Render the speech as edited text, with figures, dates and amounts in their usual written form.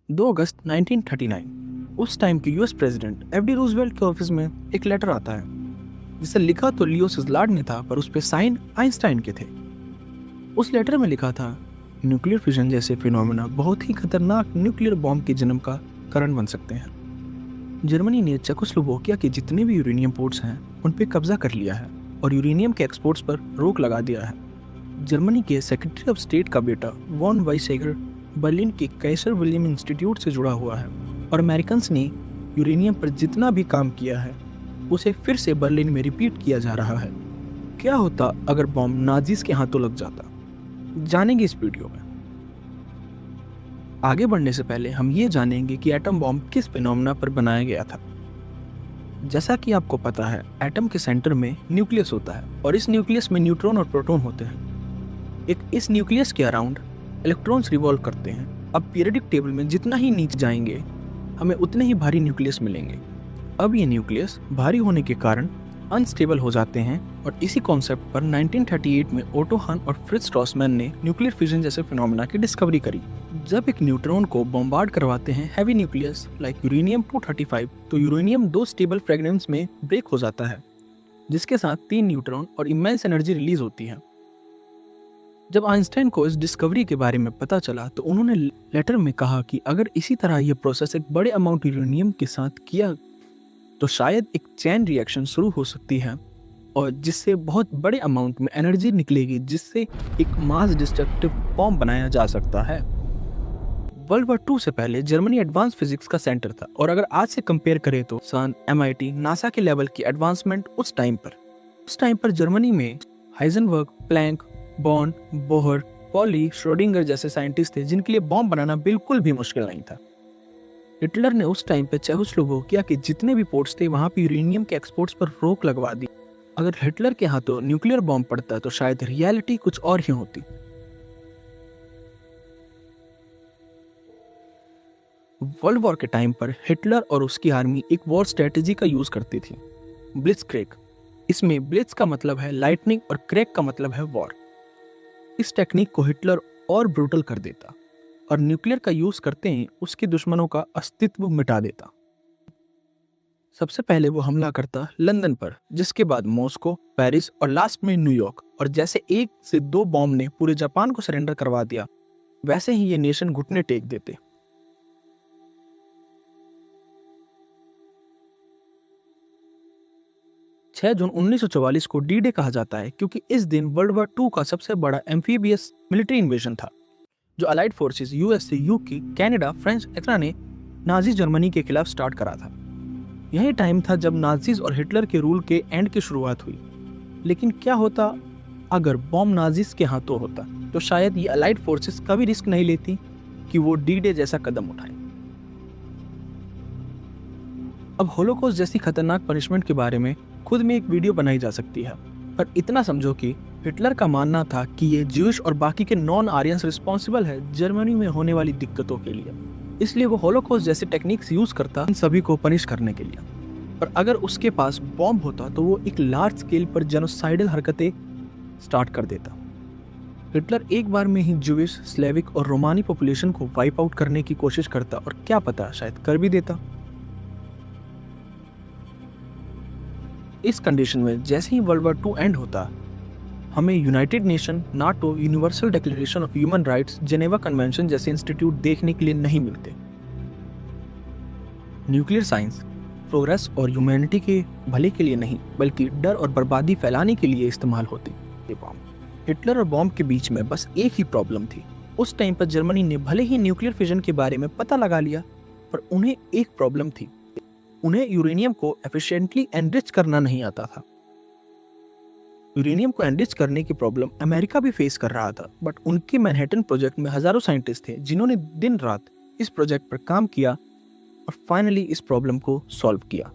2 अगस्त 1939 उस टाइम के US president FD Roosevelt के ऑफिस में एक लेटर आता है जिसे लिखा तो लियो सिजलार्ड ने था, पर उस पे साइन आइंस्टाइन के थे। उस लेटर में लिखा था, न्यूक्लियर फिजन जैसे फिनोमेना बहुत ही खतरनाक न्यूक्लियर बॉम्ब के जन्म का कारण बन सकते हैं। जर्मनी ने चेकोस्लोवाकिया के जितने भी यूरेनियम पोर्ट्स हैं उन पे कब्जा कर लिया है और यूरेनियम के एक्सपोर्ट्स पर रोक लगा दिया है। जर्मनी के सेक्रेटरी ऑफ स्टेट का बेटा वॉन वाइसेगर बर्लिन के कैसर विलियम इंस्टीट्यूट से जुड़ा हुआ है और अमेरिकन ने यूरेनियम पर जितना भी काम किया है उसे फिर से बर्लिन में रिपीट किया जा रहा है। क्या होता अगर बॉम्ब नाजीज के हाथों लग जाता, जानेंगे इस वीडियो में। आगे बढ़ने से पहले हम ये जानेंगे कि एटम बॉम्ब किस फिनोमेना पर बनाया गया था। जैसा कि आपको पता है, एटम के सेंटर में न्यूक्लियस होता है और इस न्यूक्लियस में न्यूट्रॉन और प्रोटॉन होते हैं। इस न्यूक्लियस के अराउंड इलेक्ट्रॉन्स रिवॉल्व करते हैं। अब पीरियडिक टेबल में जितना ही नीचे जाएंगे हमें उतने ही भारी न्यूक्लियस मिलेंगे। अब ये न्यूक्लियस भारी होने के कारण अनस्टेबल हो जाते हैं और इसी कॉन्सेप्ट पर 1938 में ओटो हन और फ्रिट्ज स्ट्रॉसमैन ने न्यूक्लियर फिजन जैसे फिनोमेना की डिस्कवरी करी। जब एक न्यूट्रॉन को बॉम्बार्ड करवाते हैं हैवी न्यूक्लियस लाइक यूरेनियम 235, तो यूरेनियम 2 स्टेबल फ्रेगमेंट्स में ब्रेक हो जाता है, जिसके साथ 3 न्यूट्रॉन और इमेंस एनर्जी रिलीज होती है। जब आइंस्टाइन को इस डिस्कवरी के बारे में पता चला तो उन्होंने लेटर में कहा कि अगर इसी तरह यह प्रोसेस एक बड़े अमाउंट यूरेनियम के साथ किया तो शायद एक चेन रिएक्शन शुरू हो सकती है और जिससे बहुत बड़े अमाउंट में एनर्जी निकलेगी, जिससे एक मास डिस्ट्रक्टिव बॉम्ब बनाया जा सकता है। वर्ल्ड वॉर 2 से पहले जर्मनी एडवांस फिजिक्स का सेंटर था और अगर आज से कंपेयर करें तो सन, MIT, नासा के लेवल की एडवांसमेंट उस टाइम पर जर्मनी में Heisenberg, Planck, Born, Bohr, Pauli, Schrodinger जैसे साइंटिस्ट थे जिनके लिए बॉम्ब बनाना बिल्कुल भी मुश्किल नहीं था। हिटलर ने उस टाइम पे चेकोस्लोवाकिया के जितने भी पोर्ट्स थे वहां पे यूरेनियम के एक्सपोर्ट्स पर रोक लगवा दी। अगर हिटलर के हाथों न्यूक्लियर बॉम्ब पड़ता तो शायद रियलिटी कुछ और ही होती। वर्ल्ड वॉर के टाइम पर हिटलर और उसकी आर्मी एक वॉर स्ट्रेटेजी का यूज करती थी, ब्लिट्जक्रेग। इसमें ब्लिट्ज का मतलब है लाइटनिंग और क्रैक का मतलब है वॉर। इस टेक्निक को हिटलर और ब्रूटल कर देता और न्यूक्लियर का यूज करते ही उसके दुश्मनों का अस्तित्व मिटा देता। सबसे पहले वो हमला करता लंदन पर, जिसके बाद मॉस्को, पेरिस और लास्ट में न्यूयॉर्क। और जैसे 1 से 2 बॉम्ब ने पूरे जापान को सरेंडर करवा दिया, वैसे ही ये नेशन घुटने टेक देते। छह जून 1944 को डी डे कहा जाता है क्योंकि इस दिन वर्ल्ड वॉर 2 का सबसे बड़ा एम्फीबियस मिलिट्री इन्वेजन था, जो allied forces USA, UK, Canada, French extra ने नाजी जर्मनी के खिलाफ स्टार्ट करा था। यही टाइम था जब नाजीज और हिटलर के रूल के एंड की शुरुआत हुई। लेकिन क्या होता अगर बॉम्ब नाजीज के हाथों होता, तो शायद ये अलाइड फोर्सेस कभी रिस्क नहीं लेती कि वो डी डे जैसा कदम उठाएं। अब होलोकॉस्ट जैसी खतरनाक पनिशमेंट के बारे में खुद में एक वीडियो बनाई जा सकती है, पर इतना समझो कि हिटलर का मानना था कि ये ज्यूइश और बाकी के नॉन आर्यंस रिस्पॉन्सिबल है जर्मनी में होने वाली दिक्कतों के लिए, इसलिए वो होलोकॉस्ट जैसे टेक्निक्स यूज करता इन सभी को पनिश करने के लिए। पर अगर उसके पास बॉम्ब होता तो वो एक लार्ज स्केल पर जेनोसाइडल हरकतें स्टार्ट कर देता। हिटलर एक बार में ही ज्यूइश, स्लेविक और रोमानी पॉपुलेशन को वाइप आउट करने की कोशिश करता और क्या पता शायद कर भी देता। इस कंडीशन में जैसे ही वर्ल्ड वॉर 2 एंड होता, हमें United nation, NATO, universal declaration of human rights, Geneva convention जैसे इंस्टीट्यूट देखने के लिए नहीं मिलते। न्यूक्लियर साइंस प्रोग्रेस और ह्यूमैनिटी के भले के लिए नहीं, बल्कि डर और बर्बादी फैलाने के लिए इस्तेमाल होती। हिटलर और बॉम्ब के बीच में बस एक ही प्रॉब्लम थी। उस टाइम पर जर्मनी ने भले ही न्यूक्लियर फिजन के बारे में पता लगा लिया, पर उन्हें एक प्रॉब्लम थी, उन्हें यूरेनियम को एफिशिएंटली एनरिच करना नहीं आता था। यूरेनियम को एनरिच करने की प्रॉब्लम अमेरिका भी फेस कर रहा था, बट उनके मैनहट्टन प्रोजेक्ट में हजारों साइंटिस्ट थे जिन्होंने दिन रात इस प्रोजेक्ट पर काम किया और फाइनली इस प्रॉब्लम को सॉल्व किया।